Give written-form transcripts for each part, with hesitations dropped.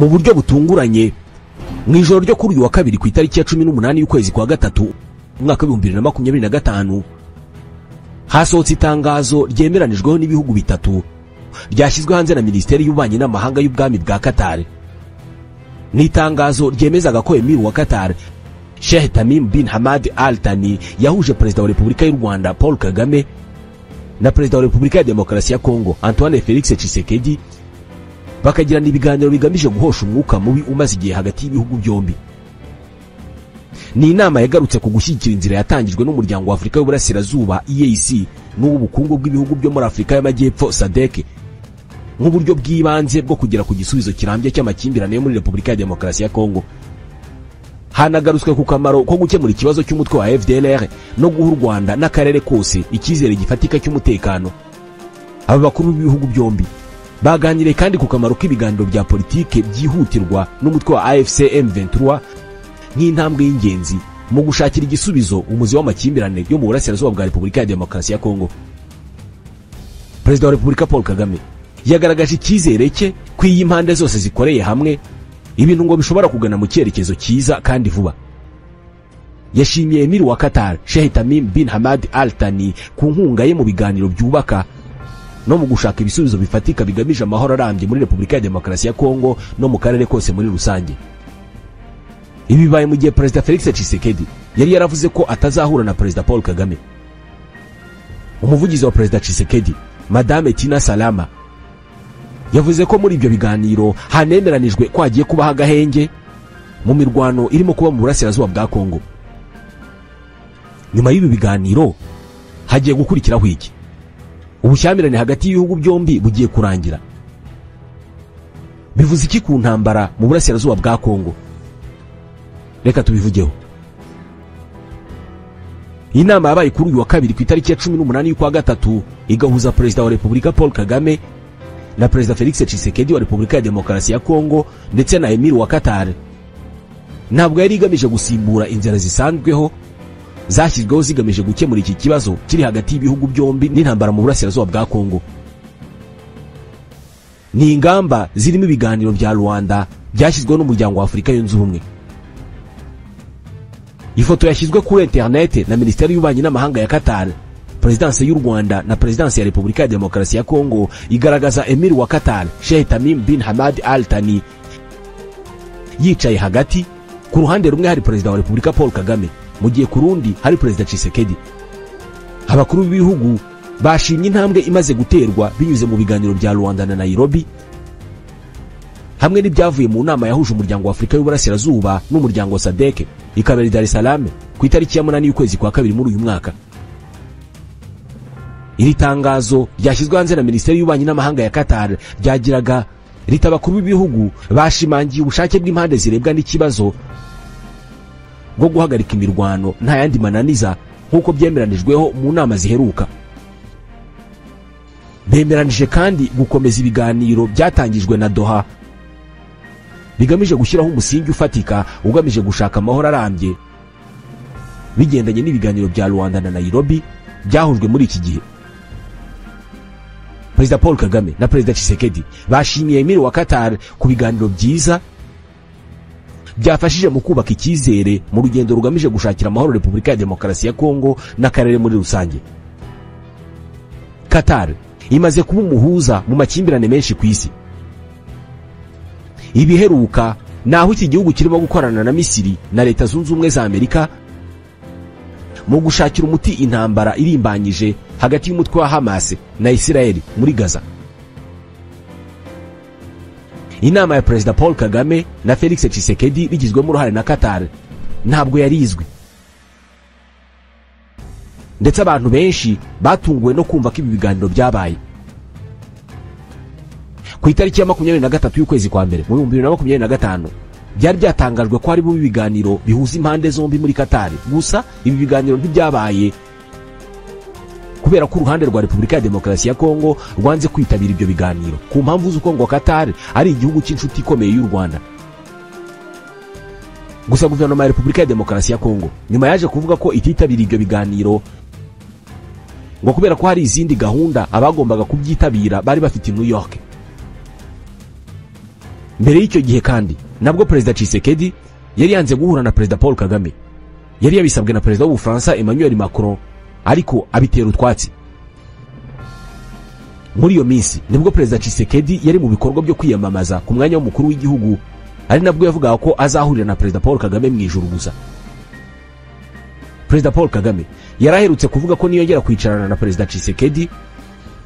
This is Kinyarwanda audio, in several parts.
mu buryo butunguranye mu ijoro ryo kuri uyu wa kabiri ku itariki ya 18 y'ukwezi kwa gatatu umwaka wa 2025 hasohotse itangazo ryemeranijweho n'ibihugu bitatu ryashyizwe hanze na Minisiteri y'Ububanyi n'Amahanga y'Ubwami bwa Qatar. Ni itangazo ryemezaga ko Emir wa Qatar Sheikh Tamim bin Hamad Al Thani yahuje Perezida wa Repubulika y'u Rwanda Paul Kagame na Perezida wa Repubulika ya Demokarasi ya Kongo Antoine Felix Tshisekedi bakagirana ibiganiro bigamije guhosha umwuka mubi umaze igihe hagati y'ibihugu byombi. Ni inama yagarutse ku gushyigikira inzira yatangijwe n'umuryango wa Afurika y'Uburasirazuba EAC n'ubukungu bw'ibihugu byo muri Afurika y'Amajyepfo SADC nk'uburyo bw'ibanze bwo kugera ku gisubizo kirambye cy'amakimbirane yo muri Repubulika ya Demokarasi ya Kongo. Hanagarutswe ku kamaro ko gukemura ikibazo cy'umutwe wa FDLR no guha u Rwanda n'akarere kose icyizere gifatika cy'umutekano. Aba bakuru b'ibihugu byombi baganiriye kandi ku kamaro k'ibiganiro bya politike byihutirwa n'umutwe wa AFC M23 nk'intambwe y'ingenzi mu gushakira igisubizo umuzi w'amakimbirane yo mu burasirazuba bwa Repubulika ya Demokarasi ya Kongo. Perezida wa Repubulika Paul Kagame yagaragaje icyizere cye ko iyi impande zose zikoreye hamwe ibintu ngo bishobora kugana mu cyerekezo cyiza kandi vuba. Yashimiye Emir wa Qatar Sheikh Tamim bin Hamad Al Thani ku nkunga ye mu biganiro byubaka no mu gushaka ibisubizo bifatika bigamije amahoro arambye muri Repubulika ya Demokarasi ya Kongo no mu karere kose muri rusange. Ibi bibaye mu gihe Perezida Felix Tshisekedi yari yaravuze ko atazahura na Perezida Paul Kagame. Umuvugizi wa Perezida Tshisekedi Madame Tina Salama yavuze ko muri ibyo biganiro hanemeranijwe ko hagiye kubaho agahenge mu mirwano irimo kuba mu burasirazuba bwa Kongo. Nyuma y'ibi biganiro hagiye gukurikiraho iki? Ubushyamirane hagati y'ibihugu byombi bugiye kurangira. Bivuze iki ku ntambara mu burasirazuba bwa Kongo? Reka tubivugeho. Inama yabaye kuri uyu wa kabiri ku itariki ya 18 y'ukwa gatatu igahuza Perezida wa Repubulika Paul Kagame na Perezida Felix Tshisekedi wa Repubulika ya Demokarasi ya Kongo ndetse na Emir wa Qatar. Ntabwo yari igamije gusimbura inzira zisanzweho zashyizweho zigamije gukemura iki kibazo kiri hagati y'ibihugu byombi n'intambara mu burasirazuba bwa Kongo. Ni ingamba zirimo ibiganiro bya Rwanda byashyizweho n'umuryango wa Afurika yunze ubumwe. Ifoto yashyizwe kuri internet na Minisiteri y'Ububanyi n'Amahanga ya Qatar, Presidence y'u Rwanda na Presidence ya Repubulika ya Demokarasi ya Kongo igaragaza Emir wa Qatar Sheikh Tamim bin Hamad Al Thani yicaye hagati. Ku ruhande rumwe hari Perezida wa Repubulika Paul Kagame, mu gihe ku rundi hari Perezida Tshisekedi. Abakuru b'ibihugu bashimye intambwe imaze guterwa binyuze mu biganiro bya Rwanda na Nairobi hamwe n'ibyavuye mu nama yahuje umuryango wa Afurika y'Uburasirazuba n'umuryango wa SADC ikabera Dar es Salaam ku itariki ya 8 y'ukwezi kwa kabiri muri uyu mwaka. Iri tangazo ryashyizwe hanze na Minisiteri y'Ububanyi n'Amahanga ya Qatar ryagiraga rita abakuru b'ibihugu bashimangiye ubushake bw'impande zirebwa n'ikibazo bwo guhagarika imirwano nta yandi mananiza nk'uko byemeranijweho mu nama ziheruka. Bemeranije kandi gukomeza ibiganiro byatangijwe na Doha bigamije gushyiraho umusingi ufatika ugamije gushaka amahoro arambye bigendanye n'ibiganiro bya Rwanda na Nairobi byahujwe muri iki gihe. Perezida Paul Kagame na Perezida Tshisekedi bashimiye Emir wa Qatar ku biganiro byiza byafashije mu kubaka icyizere mu rugendo rugamije gushakira amahoro Repubulika ya Demokarasi ya Kongo n'akarere muri rusange. Qatar imaze kuba umuhuza mu makimbirane menshi ku isi. Ibiheruka naho iki gihugu kirimo gukorana na Misiri na Leta Zunze Ubumwe za Amerika mu gushakira umuti intambara irimbanyije hagati y'umutwe wa Hamas na Israel muri Gaza. Inama ya Perezida Paul Kagame na Felix Tshisekedi bigizwemo uruhare na Qatar ntabwo yarizwe, ndetse abantu benshi batunguwe no kumva ko ibi biganiro byabaye. Ku itariki ya 23 y'ukwezi kwa mbere mu 2025 byari byatangajwe ko hari mu biganiro bihuza impande zombi muri Qatar. Gusa ibi biganiro ntibyabaye kubera ko uruhande rwa Repubulika ya Demokarasi ya Kongo rwanze kwitabira ibyo biganiro ku mpamvu z'uko ngo Qatar ari igihugu cy'inshuti ikomeye y'u Rwanda. Gusa guverinoma ya Repubulika ya Demokarasi ya Kongo nyuma yaje kuvuga ko ititabira ibyo biganiro ngo kubera ko hari izindi gahunda abagombaga kubyitabira bari bafite i New York. mbere y'icyo gihe kandi nabwo perezida Tshisekedi yari yanze guhura na perezida Paul Kagame. Yari yabisabwe na perezida w'Ubufaransa Emmanuel Macron, ariko abitera utwatsi. Muri iyo minsi nibwo perezida Tshisekedi yari mu bikorwa byo kwiyamamaza ku mwanya w'umukuru w'igihugu, ari nabwo yavugaga ko azahurira na perezida Paul Kagame mu ijuru gusa. Perezida Paul Kagame yaraherutse kuvuga ko niyongera kwicarana na perezida Tshisekedi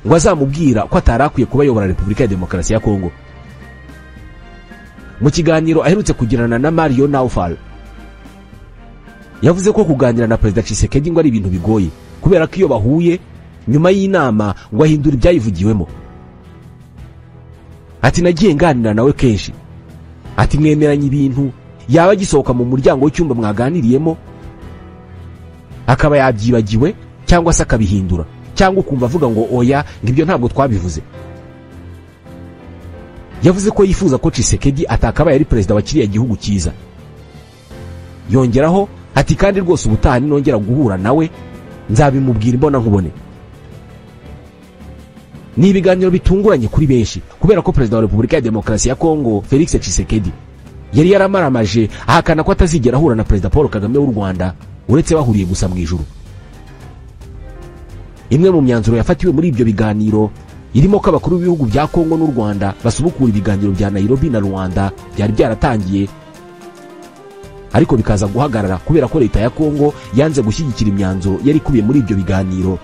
ngo azamubwira ko atarakwiye kuba yobora Repubulika ya Demokarasi ya Kongo. Mu kiganiro aherutse kugirana na Mario Naufal, yavuze ko kuganira na perezida Tshisekedi ngo ari ibintu bigoye, kubera ko iyo bahuye nyuma y'inama ngo ahindura ibyayivugiwemo. Ati nagiye nganira nawe kenshi, ati mwemeranye ibintu yaba agisohoka mu muryango w'icyumba mwaganiriyemo akaba yabyibagiwe cyangwa se akabihindura, cyangwa ukumva avuga ngo oya ngibyo ntabwo twabivuze. Yavuze ko yifuza ko Tshisekedi atakabaye ari perezida wa kiriya gihugu cyiza. Yongeraho ati kandi rwose ubutaha ninongera guhura nawe nzabimubwira imbona nkubone. Ni ibiganiro bitunguranye kuri benshi, kubera ko perezida wa Repubulika ya Demokarasi ya Kongo Felix Tshisekedi yari yaramaramaje ahakana ko atazigera ahura na perezida Paul Kagame w'u Rwanda uretse bahuriye gusa mu ijuru. Imwe mu myanzuro yafatiwe muri ibyo biganiro irimo ko abakuru b'ibihugu bya Kongo n'u Rwanda basubukura ibiganiro bya Nairobi na Rwanda byari byaratangiye, ariko bikaza guhagarara kubera ko leta ya Kongo yanze gushyigikira imyanzuro yari kubiye muri ibyo biganiro,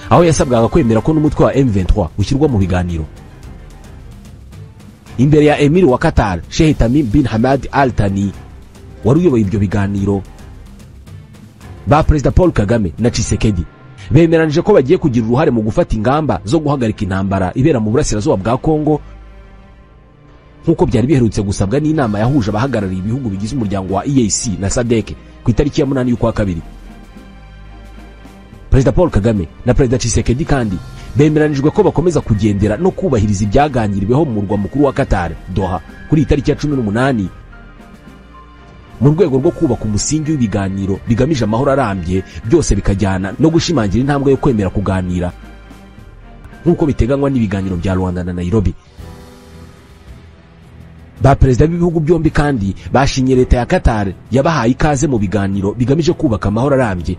aho yasabwaga kwemera ko n'umutwe wa M23 ushyirwa mu biganiro. Imbere ya Emir wa Qatar Sheikh Tamim bin Hamad Al Thani wari uyoboye ibyo biganiro, ba perezida Paul Kagame na Tshisekedi bemeranije ko bagiye kugira uruhare mu gufata ingamba zo guhagarika intambara ibera mu burasirazuba bwa Kongo, nk'uko byari biherutse gusabwa n'inama yahuje abahagarariye ibihugu bigize umuryango wa EAC na SADC ku itariki ya 8 y'ukwa kabiri. Perezida Paul Kagame na perezida Tshisekedi kandi bemeranijwe ko bakomeza kugendera no kubahiriza ibyaganiriweho mu murwa mukuru wa Qatar Doha kuri itariki ya 18 mu rwego rwo kubaka umusingi w'ibiganiro bigamije amahoro arambye, byose bikajyana no gushimangira intambwe yo kwemera kuganira nk'uko biteganywa n'ibiganiro bya Rwanda na Nairobi. Ba perezida b'ibihugu byombi kandi bashinye leta ya Qatar yabahaye ikaze mu biganiro bigamije kubaka amahoro arambye,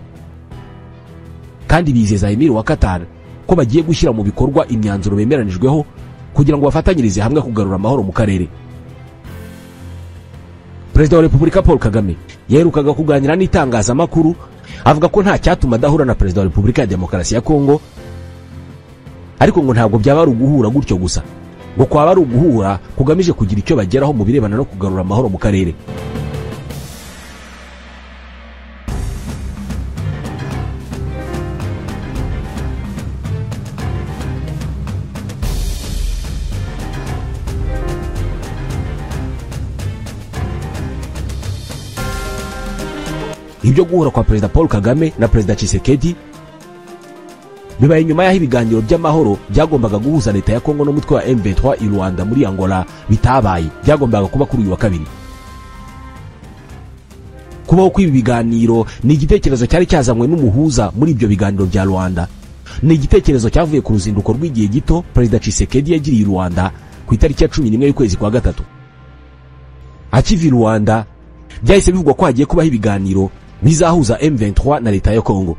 kandi bizeza Emir wa Qatar ko bagiye gushyira mu bikorwa imyanzuro bemeranijweho kugira ngo bafatanyirize hamwe kugarura amahoro mu karere. Perezida wa Repubulika Paul Kagame yaherukaga kuganira n'itangazamakuru avuga ko nta cyatuma adahura na perezida wa Repubulika ya Demokarasi ya Kongo, ariko ngo ntabwo byaba ari uguhura gutyo gusa, ngo kwaba ari uguhura kugamije kugira icyo bageraho mu birebana no kugarura amahoro mu karere. Ibyo guhura kwa perezida Paul Kagame na perezida Tshisekedi bibaye nyuma y'aho ibiganiro by'amahoro byagombaga guhuza leta ya Kongo n'umutwe wa M23 i Rwanda muri Angola bitabaye, byagombaga kuba kuri uyu wa kabiri. Kubaho kw'ibi biganiro ni igitekerezo cyari cyazanywe n'umuhuza muri ibyo biganiro bya Rwanda. Ni igitekerezo cyavuye ku ruzinduko rw'igihe gito perezida Tshisekedi yagiriye i Rwanda ku itariki ya 11 y'ukwezi kwa gatatu. Akiva i Rwanda byahise bivugwa ko hagiye kubaho ibiganiro bizahuza M23 na leta ya Kongo.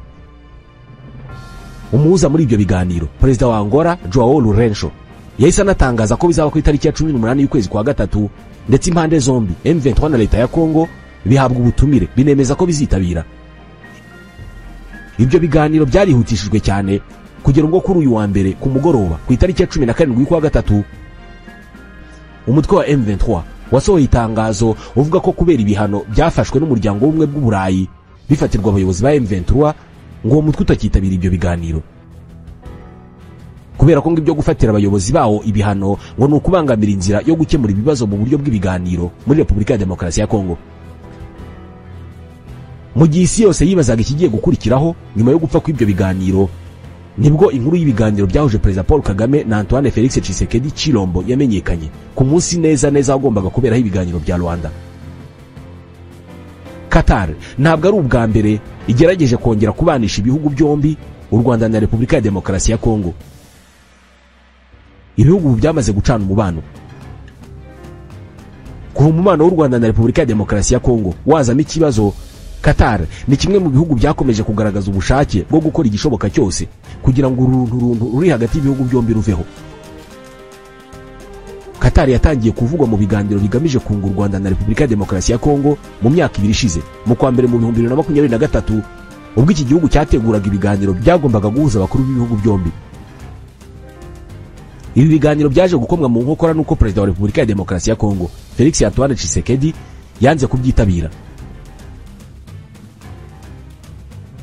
Umuhuza muri ibyo biganiro perezida wa Angola Joao Lourenço yahise anatangaza ko bizaba ku itariki ya 18 y'ukwezi kwa gatatu, ndetse impande zombi M23 na leta ya Kongo bihabwa ubutumire binemeza ko bizitabira. Ibyo biganiro byarihutishijwe cyane kugera ubwo kuri uyu wa mbere ku mugoroba ku itariki ya 17 y'ukwa gatatu umutwe wa M23 wasohoye itangazo uvuga ko kubera ibihano byafashwe n'umuryango w'ubumwe bw'Uburayi bifatirwa abayobozi ba M23 ngo umutwe utakitabira ibyo biganiro, kubera ko ngibyo gufatira abayobozi bawo ibihano ngo ni ukubangamira inzira yo gukemura ibibazo mu buryo bw'ibiganiro muri Repubulika ya Demokarasi ya Kongo. Mu gihe isi yose yibazaga ikigiye gukurikiraho nyuma yo gupfa kw'ibyo biganiro, nibwo inkuru y'ibiganiro byahuje perezida Paul Kagame na Antoine Felix Tshisekedi Chilombo yamenyekanye ku munsi neza wagombaga kuberaho ibiganiro bya Rwanda. Qatar ntabwo ari ubwa mbere igerageje kongera kubanisha ibihugu byombi, u Rwanda na Repubulika ya Demokarasi ya Kongo. Ibihugu byamaze gucana umubano, kuva umubano w'u Rwanda na Repubulika ya Demokarasi ya Kongo wazamo ikibazo, Qatar ni kimwe mu bihugu byakomeje kugaragaza ubushake bwo gukora igishoboka cyose kugira ngo uruntu ruri hagati y'ibihugu byombi ruveho. Qatar yatangiye kuvugwa mu biganiro bigamije kunga u Rwanda na Repubulika ya Demokarasi ya Kongo mu myaka ibiri ishize, mu kwa mbere mu 2023 ubwo iki gihugu cyateguraga ibiganiro byagombaga guhuza abakuru b'ibihugu byombi. Ibi biganiro byaje gukomwa mu nkokora nuko Perezida wa Repubulika ya Demokarasi ya Kongo Felix Antoine Tshisekedi yanze kubyitabira.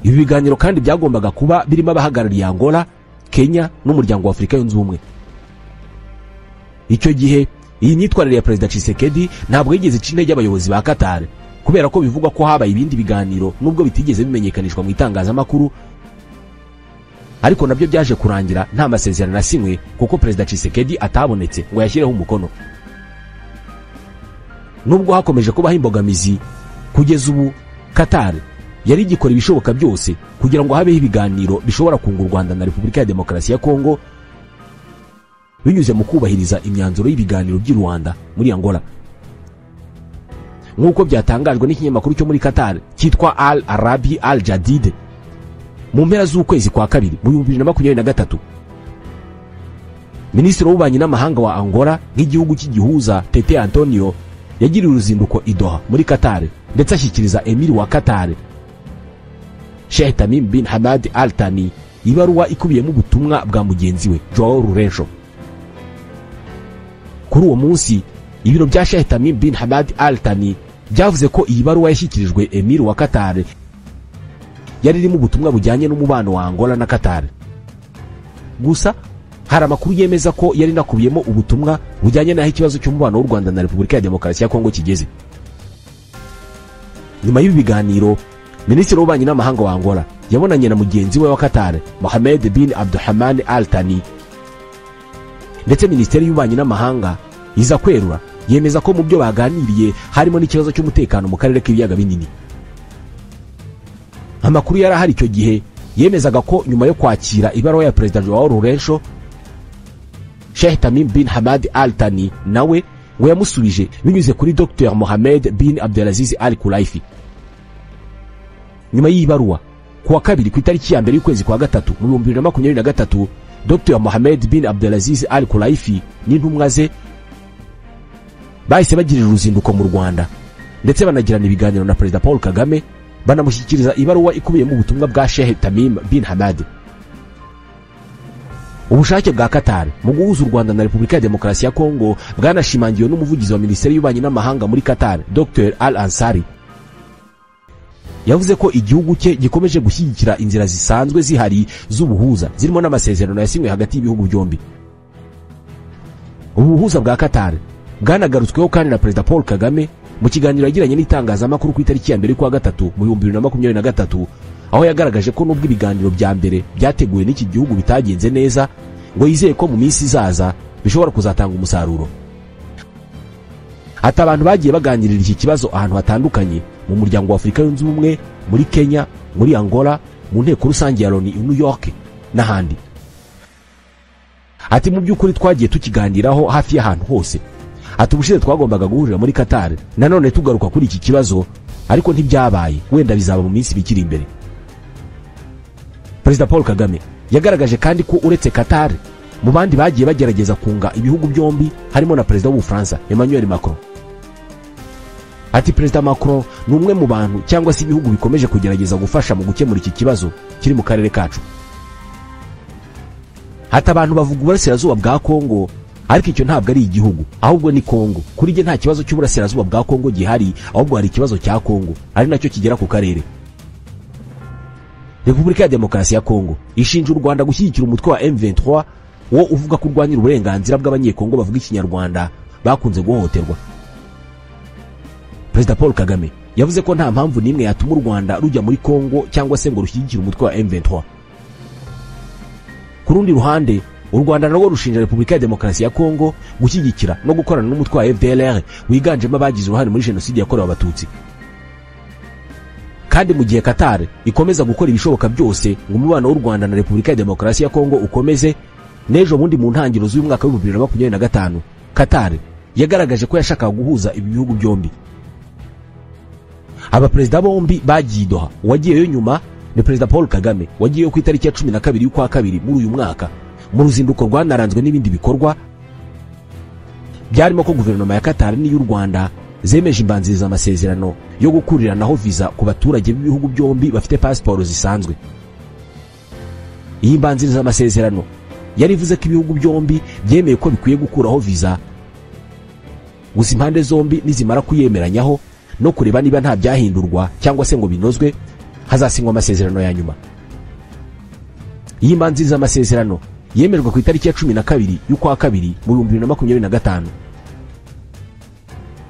Ibi biganiro kandi byagombaga kuba birimo abahagarariye Angola, Kenya n'umuryango wa Afurika yunze ubumwe. Icyo gihe iyi myitwarire ya Perezida Tshisekedi ntabwo yigeze ica intege abayobozi ba Qatar, kubera ko bivugwa ko habaye ibindi biganiro nubwo bitigeze bimenyekanishwa mu itangazamakuru, ariko nabyo byaje kurangira nta masezerano asinywe kuko Perezida Tshisekedi atabonetse ngo yashyireho umukono. Nubwo hakomeje kubaho imbogamizi, kugeza ubu Qatar yari igikora ibishoboka byose kugira ngo habeho ibiganiro bishobora kunga u Rwanda na Repubulika ya Demokarasi ya Kongo binyuze mu kubahiriza imyanzuro y'ibiganiro by'i Rwanda muri Angola. Nk'uko byatangajwe n'ikinyamakuru cyo muri Qatar cyitwa Al Arabi Al Jadid mu mpera z'ukwezi kwa kabiri mu 2023, Minisitiri w'ububanyi n'amahanga wa Angola nk'igihugu cy'igihuza Tete Antonio yagiriye uruzinduko i Doha muri Qatar ndetse ashyikiriza Emir wa Qatar Sheikh Tamim bin Hamad Al Thani ibaruwa ikubiyemo ubutumwa bwa mugenzi we Joao Lourenço. Kuri uwo munsi ibiro bya Sheikh Tamim bin Hamad Al Thani byavuze ko iyi baruwa yashyikirijwe Emir wa Qatar yari irimo ubutumwa bujyanye n'umubano wa Angola na Qatar. Gusa hari amakuru yemeza ko yari nakubiyemo ubutumwa bujyanye n'aho ikibazo cy'umubano w'u Rwanda na Repubulika ya Demokarasi ya Kongo kigeze. Nyuma y'ibi biganiro, Minisitiri w'ububanyi n'amahanga wa Angola yabonanye na mugenzi we wa Qatar Mohamed bin Abdulrahman Al Thani, ndetse Minisiteri y'ububanyi n'amahanga iza kwerura yemeza ko mu byo baganiriye harimo n'ikibazo cy'umutekano mu karere k'ibiyaga binini. Amakuru yari ahari icyo gihe yemezaga ko nyuma yo kwakira ibaruwa ya Perezida Joao Lourenço, Sheikh Tamim bin Hamad Al Thani nawe ngo yamusubije binyuze kuri Dr Mohamed bin Abdelaziz Al Khulaifi. Nyuma y'ibaruwa kuwa kabiri ku itariki ya mbere y'ukwezi kwa gatatu mu 2023, Dr Mohamed bin Abdelaziz Al Khulaifi n'intumwa ze bahise bagirira uruzinduko mu Rwanda ndetse banagirana ibiganiro na Perezida Paul Kagame, banamushyikiriza ibaruwa ikubiyemo ubutumwa bwa Sheikh Tamim bin Hamad. Ubushake bwa Qatar mu guhuza u Rwanda na Repubulika ya Demokarasi ya Kongo bwanashimangiwe n'umuvugizi wa Minisiteri y'ububanyi n'amahanga muri Qatar Dr Al Ansari. Yavuze ko igihugu cye gikomeje gushyigikira inzira zisanzwe zihari z'ubuhuza zirimo n'amasezerano yasinywe hagati y'ibihugu byombi. Ubuhuza bwa Qatar bwanagarutsweho kandi na Perezida Paul Kagame mu kiganiro yagiranye n'itangazamakuru ku itariki ya mbere kwa gatatu mu 2023, aho yagaragaje ko nubwo ibiganiro bya mbere byateguwe n'iki gihugu bitagenze neza, ngo yizeye ko mu minsi izaza bishobora kuzatanga umusaruro. Ati abantu bagiye baganirira iki kibazo ahantu hatandukanye, mu muryango wa Afurika yunze ubumwe, muri Kenya, muri Angola, mu nteko rusange ya Loni i New York n'ahandi. Ati mu by'ukuri twagiye tukiganiraho hafi y'ahantu hose. Ati ubushize twagombaga guhurira muri Qatar, nanone tugaruka kuri iki kibazo, ariko ntibyabaye, wenda bizaba mu minsi bikiri imbere. Perezida Paul Kagame yagaragaje kandi ko uretse Qatar, mu bandi bagiye bagerageza kunga ibihugu byombi harimo na Perezida w'Ubufaransa Emmanuel Macron. Ati Perezida Macron ni umwe mu bantu cyangwa se ibihugu bikomeje kugerageza gufasha mu gukemura iki kibazo kiri mu karere kacu. Hata abantu bavuga uburasirazuba bwa Kongo, ariko icyo ntabwo ari igihugu, ahubwo ni Kongo. Kuri nge nta kibazo cy'uburasirazuba bwa Kongo gihari, ahubwo hari ikibazo cya Kongo, ari nacyo kigera ku karere. Repubulika ya Demokarasi ya Kongo ishinja u Rwanda gushyigikira umutwe wa M23 wo uvuga ko urwanyira uburenganzira bw'abanyekongo bavuga ikinyarwanda bakunze guhohoterwa. Perezida Paul Kagame yavuze ko nta mpamvu n'imwe yatuma u Rwanda rujya muri Kongo cyangwa se ngo rushyigikire umutwe wa M23. Ku rundi ruhande, u Rwanda narwo rushinja Repubulika ya Demokarasi ya Kongo gushyigikira no gukorana n'umutwe wa FDLR wiganjemo abagize uruhare muri jenoside yakorewe Abatutsi. Kandi mu gihe Qatar ikomeza gukora ibishoboka byose ngo umubano w'u Rwanda na Repubulika ya Demokarasi ya Kongo ukomeze, n'ejo bundi mu ntangiriro z'uyu mwaka wa 2025 Qatar yagaragaje ko yashakaga guhuza ibi bihugu byombi. Abaperezida bombi bagiye Doha, uwagiyeyo nyuma ni Perezida Paul Kagame wagiyeyo ku itariki ya 12 y'ukwa kabiri muri uyu mwaka. Mu ruzinduko rwanaranzwe n'ibindi bikorwa byarimo ko guverinoma ya Qatar n'iy'u Rwanda zemeje imbanziriza amasezerano yo gukuriranaho visa ku baturage b'ibihugu byombi bafite pasiporo zisanzwe. Iyi mbanziriza amasezerano yari ivuze ko ibihugu byombi byemeye ko bikwiye gukuraho visa, gusa impande zombi nizimara kuyemeranyaho no kureba niba nta byahindurwa cyangwa se ngo binozwe, hazasinywa amasezerano ya nyuma. Iyi mbanziriza amasezerano yemejwe ku itariki ya 12 y'ukwa kabiri mu 2025.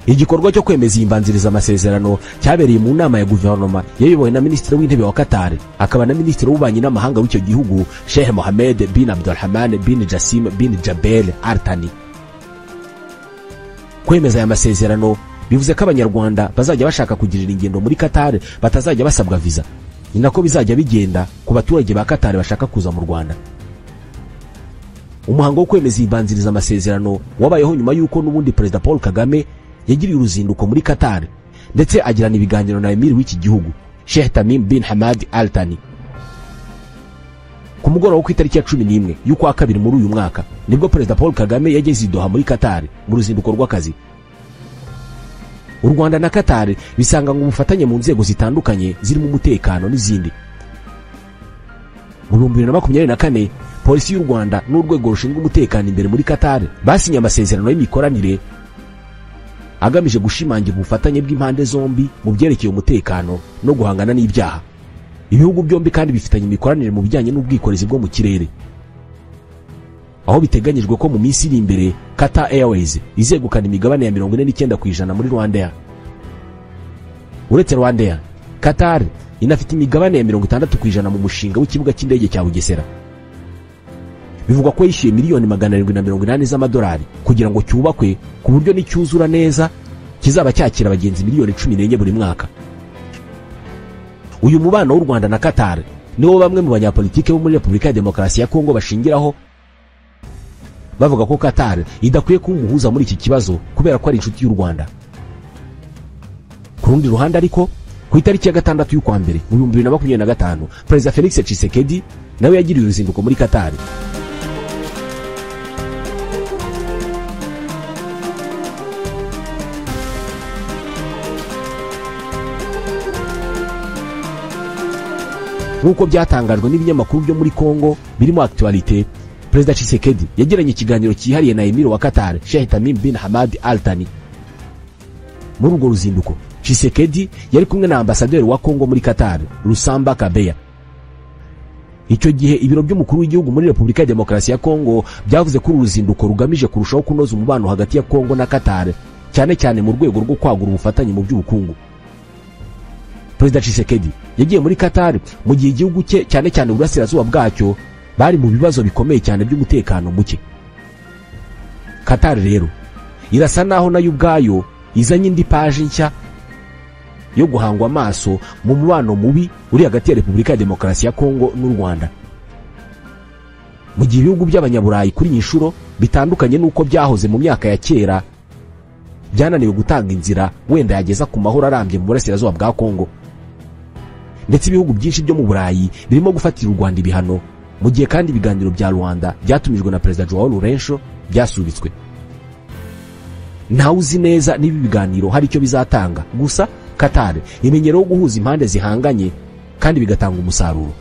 Igikorwa cyo kwemeza iyi mbanziriza amasezerano cyabereye mu nama ya guverinoma yayobowe na Minisitiri w'Intebe wa Qatar, akaba na Minisitiri w'Ububanyi n'Amahanga w'icyo gihugu Sheikh Mohammed bin Abdulrahman bin Jassim bin Jabel Al Thani. Kwemeza aya masezerano bivuze ko Abanyarwanda bazajya bashaka kugirira ingendo muri Qatar batazajya basabwa visa. Ni nako bizajya bigenda ku baturage ba Qatar bashaka kuza mu Rwanda. Umuhango wo kwemeza imbanziriza amasezerano wabayeho nyuma y'uko n'ubundi Perezida Paul Kagame yagiriye uruzinduko muri Qatar ndetse agirana ibiganiro na Emir w'iki gihugu Sheikh Tamim bin Hamad Al Thani. Ku mugoroba ku itariki ya 11 y'ukwa kabiri muri uyu mwaka nibwo Perezida Paul Kagame yageze i Doha muri Qatar mu ruzinduko rw'akazi. U Rwanda na Qatar bisanga ngo ubufatanye mu nzego zitandukanye zirimo umutekano n'izindi. Mu 2024 polisi y'u Rwanda n'urwego rushinzwe umutekano imbere muri Qatar basinye amasezerano y'imikoranire agamije gushimangira ubufatanye bw'impande zombi mu byerekeye umutekano no guhangana n'ibyaha. Ibihugu byombi kandi bifitanye imikoranire mu bijyanye n'ubwikorezi bwo mu kirere, aho biteganyijwe ko mu minsi iri imbere Qatar Airways izegukana imigabane ya 49% muri Rwandair. Uretse Rwandair, Qatar inafite imigabane ya 60% mu mushinga w'ikibuga cy'indege cya Bugesera. Bivugwa ko yishyuye miliyoni 780 z'amadolari kugira ngo cyubakwe ku buryo n'icyuzura neza kizaba cyakira abagenzi miliyoni 14 buri mwaka. Uyu mubano w'u Rwanda na Qatar niwo bamwe mu banyapolitike bo muri Repubulika ya Demokarasi ya Kongo bashingiraho bavuga ko Qatar idakwiye kuba umuhuza muri iki kibazo kubera ko ari inshuti y'u Rwanda. Ku rundi ruhande ariko ku itariki ya 6 y'ukwa mbere mu 2025 Perezida Felix Tshisekedi nawe yagiriye uruzinduko muri Qatar. Nk'uko byatangajwe n'ibinyamakuru byo muri Kongo birimo Actualité, Perezida Tshisekedi yagiranye ikiganiro cyihariye na Emir wa Qatar Sheikh Tamim bin Hamad Al Thani. Muri urwo ruzinduko Tshisekedi yari kumwe na ambasaderi wa Kongo muri Qatar Rusamba Kabeya. Icyo gihe ibiro by'umukuru w'igihugu muri Repubulika ya Demokarasi ya Kongo byavuze ko uruzinduko rugamije kurushaho kunoza umubano hagati ya Kongo na Qatar, cyane cyane mu rwego rwo kwagura ubufatanye mu by'ubukungu. Perezida Tshisekedi yagiye muri Qatar mu gihe igihugu cye cyane cyane uburasirazuba bwacyo bari mu bibazo bikomeye cyane by'umutekano muke. Qatar rero irasa naho nayo ubwayo izanye indi paje nshya yo guhangwa amaso mu mubano mubi uri hagati ya Repubulika ya Demokarasi ya Kongo n'u Rwanda. Mu gihe ibihugu by'Abanyaburayi kuri nyishuro bitandukanye nuko byahoze mu myaka ya kera byananiwe gutanga inzira wenda yageza ku mahoro arambye mu burasirazuba bwa Kongo. Ndetse ibihugu byinshi byo mu Burayi birimo gufatira u Rwanda ibihano, mu gihe kandi ibiganiro bya Rwanda byatumijwe na Perezida Joao Lourenço byasubitswe. Ntawe uzi neza niba ibiganiro hari icyo bizatanga, gusa Qatar imenyereho guhuza impande zihanganye kandi bigatanga umusaruro.